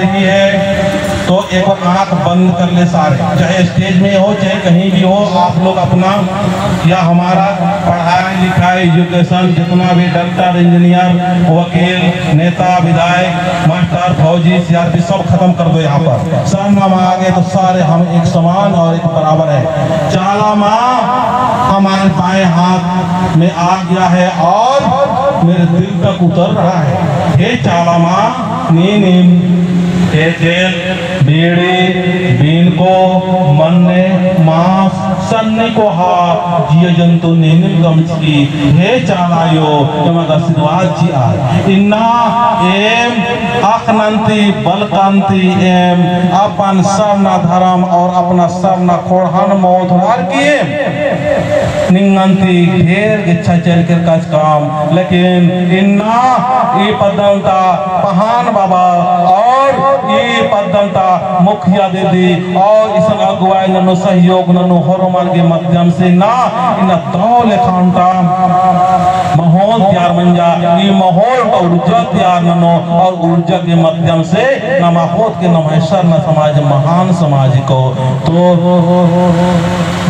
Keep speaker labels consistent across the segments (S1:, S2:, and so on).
S1: रही है तो एक आंख बंद कर ले सारे, चाहे स्टेज में हो चाहे कहीं भी हो, आप लोग अपना या हमारा पढ़ाई लिखाई एजुकेशन जितना भी डॉक्टर इंजीनियर वकील नेता विधायक मास्टर फौजी सीआरपी सब खत्म कर दो। यहाँ पर सरनामा आ गए तो सारे हम एक समान और एक बराबर है। चालामा हमारे बाएं हाथ में आ गया है और मेरे दिल तक उतर रहा है। हे चालामा नीम तेल बीड़ी बीन को मन्ने मांस सन्नी को हा जिय जंतु नीनिम गमची हे चालायो यमग आशीर्वाद जी आ इन्ना एम आखनंती बलकांती एम अपन सरना धर्म और अपना सरना खोड़हन मौत हार किए निंगंती ढेर इच्छा चल कर काज काम, लेकिन इन्ना ये पदंता पहान बाबा और ये पदंता मुखिया दीदी और इस अगुवाई ननु सहयोग ननु हरोमन के माध्यम से ना इन तौले खानता माहौल तैयार बन जा, ये माहौल का ऊर्जा तैयार ननो और ऊर्जा के माध्यम से नमाहोत के नमहसर न समाज महान समाज को तो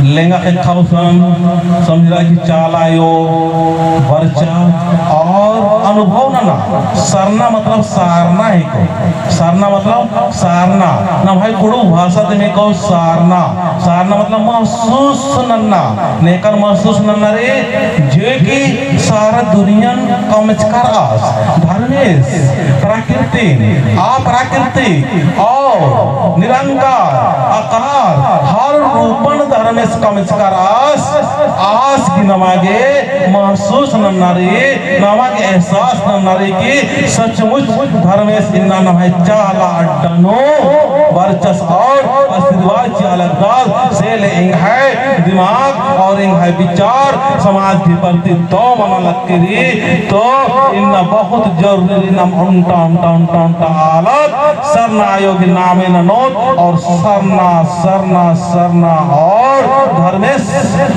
S1: लेंगा एक खाउसन समझ रहा कि चालायो वर्चा और अनुभव ना सरना मतलब सारना ही को, सारना मतलब सारना ना भाई कुड़ू भाषा में कहो सारना, सारना मतलब महसूस नन्ना नेकर महसूस नन्ना रे जे की सारा दुनिया कमचकर आस धर्मेश प्रकृति अप्राकृतिक और निरंकार आकार हर रूपन धर्मेश कमचकर आस की नमागे महसूस नन्नारी नमागे एहसास नन्नारी की सचमुच धर्मेश इन्ना नमाय चाला अड्डनो वर्चस और आशीर्वाद चालकदाल से ले इंग है दिमाग और इंग है विचार समाज के प्रति तो मना लग के तो इन्ना बहुत जरूरी नाम उन्टा उन्टा उन्टा उन्टा हालत सरना आयोग नामे नोट और सरना सरना सरना और धर्मेश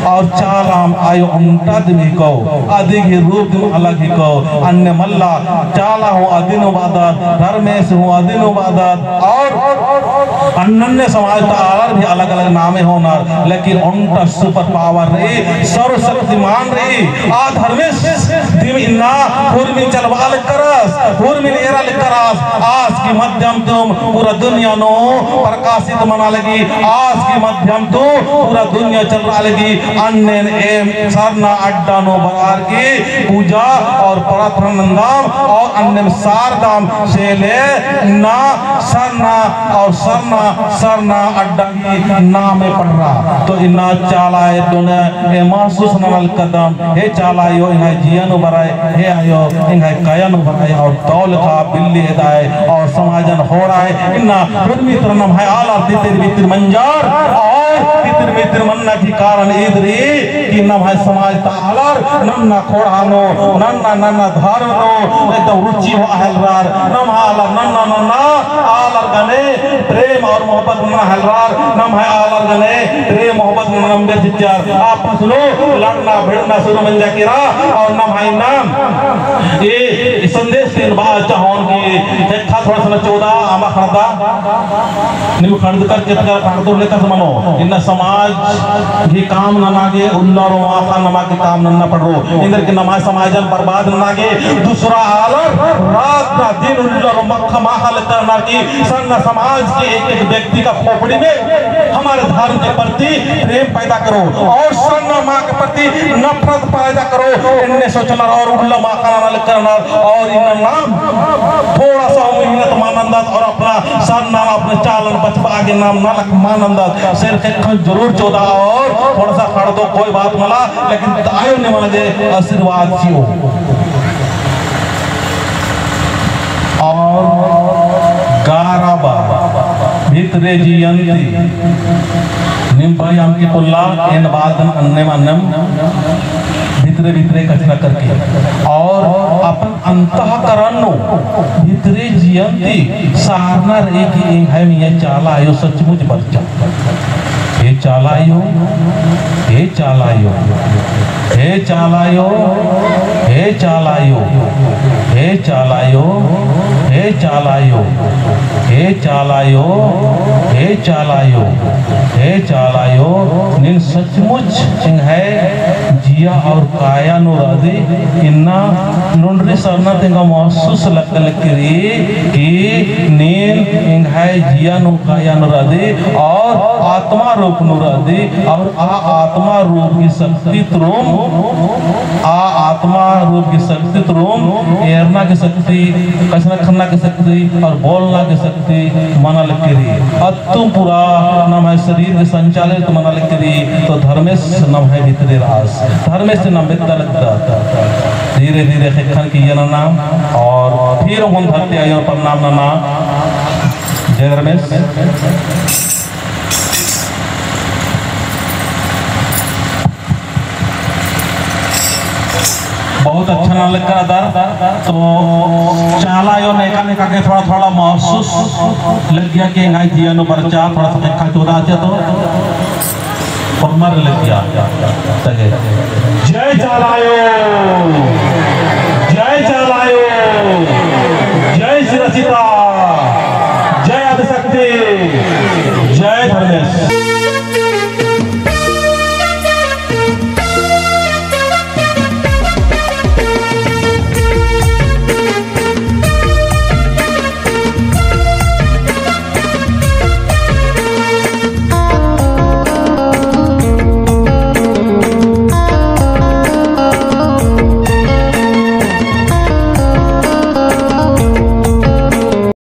S1: और चालाम आयो उन्टा दिमी को अधिक ही रूप दिम अलग ही को अन्य मल्ला चाला हूँ अदिनो बादत धर्मेश हूँ अदिनो बादत और अन्य समाज तार भी अलग अलग नामे होना, लेकिन उनका सुपर पावर रही सर्वशक्तिमान रही आ धर्मेश दिम इन्ना पूर्वी चलवाल करस पूर्वी एरा करस आज के माध्यम तुम पूरा दुनिया नो प्रकाशित मना लगी, आज के माध्यम तो पूरा दुनिया चल रहा लगी अन्य एम सरना अड्डा नो बरार की पूजा और प्रार्थनाम और अन्य सारदाम से ले ना सरना और सरना सरना अड्डा की नाम में पढ़ रहा तो इन्ना चालाए दोने ए महसूस नल कदम हे चालायो इन्हें जियन बराए हे आयो इन्हें कायन बराए और तौल का बिल्ली हिदाय और समाजन हो रहा है इन्ना पुरमी तरनम है आला तितिर बितिर मंजार और तितिर बितिर मन्ना की कारण इधरी कि नम है समाज तालर नन्ना खोड़ानो नन्ना नन्ना धारनो एकदम रुचि हो अहलरार नम आलर नन्ना नन्ना आलर गने प्रेम और मोहब्बत नन्ना अहलरार नम है आलर गने प्रेम मोहब्बत नन्ना जिज्जार आप सुनो लड़ना भिड़ना शुरू मन जाकेरा और नम है नाम ये संदेश दिन बाद चाहोन की एक था थोड़ा सा 14 आमा खड़दा निम खंड कर के खंड लेकर मनो इन समाज भी काम न नागे उल्ला रो आका नमा के काम न पड़ो इंदर के नमाज समाजन बर्बाद न नागे दूसरा आलर रात का दिन उल्ला रो मक्खा माहल करना की संग समाज के एक व्यक्ति का खोपड़ी में हमारे धर्म के प्रति प्रेम पैदा करो और संग मां के प्रति नफरत पैदा करो इनने सोचना और उल्ला माखा करना और इन नाम थोड़ा सा मेहनत मानंदत और अपना सर नाम अपने चालन बचपा आगे नाम नालक मानंदत सिर के जरूर 14 और थोड़ा सा खड़ दो कोई बात मला लेकिन आयो ने मला दे आशीर्वाद थियो और गाराबा भीतरे जियंती निम्बाई हमकी पुल्ला इन बादन अन्ने मानम भीतरे भीतरे कचरा करके और अपन अंतःकरण नो भीतरे जियंती सारना रे की है ये चाला आयो सचमुच बच्चा हे चालायो हे चालायो हे चालायो हे चालायो हे हे चालायो, हे चालायो, हे चालायो, हे चालायो, हे चालायो, निन सचमुच इंग है जिया और काया नुरादी इन्ना नुंडरी सरना तेंगा महसूस लगल करी कि नीन इंग है जिया नु काया नुरादी और आत्मा रूप नुरादी और आत्मा रूप की शक्ति त्रोम आत्मा रूप की शक्ति त्रोम एरना की शक्ति कसना खन्ना की शक्ति और बोलना की शक्ति मना लकरी अतु पूरा नाम है शरीर के संचालित मना लकरी तो धर्मेश नाम है भीतरी रास धर्मेश नाम बेता लगता धीरे धीरे खन की ये नाम और फिर हम धरते आयो पर नाम ना जय धर्मेश बहुत अच्छा नाम लग रहा था तो चाला यो नेका नेका के थोड़ा थोड़ा महसूस लग गया कि गाय जिया नो बच्चा थोड़ा सा देखा चोदा आते तो परमर लग गया जय चालायो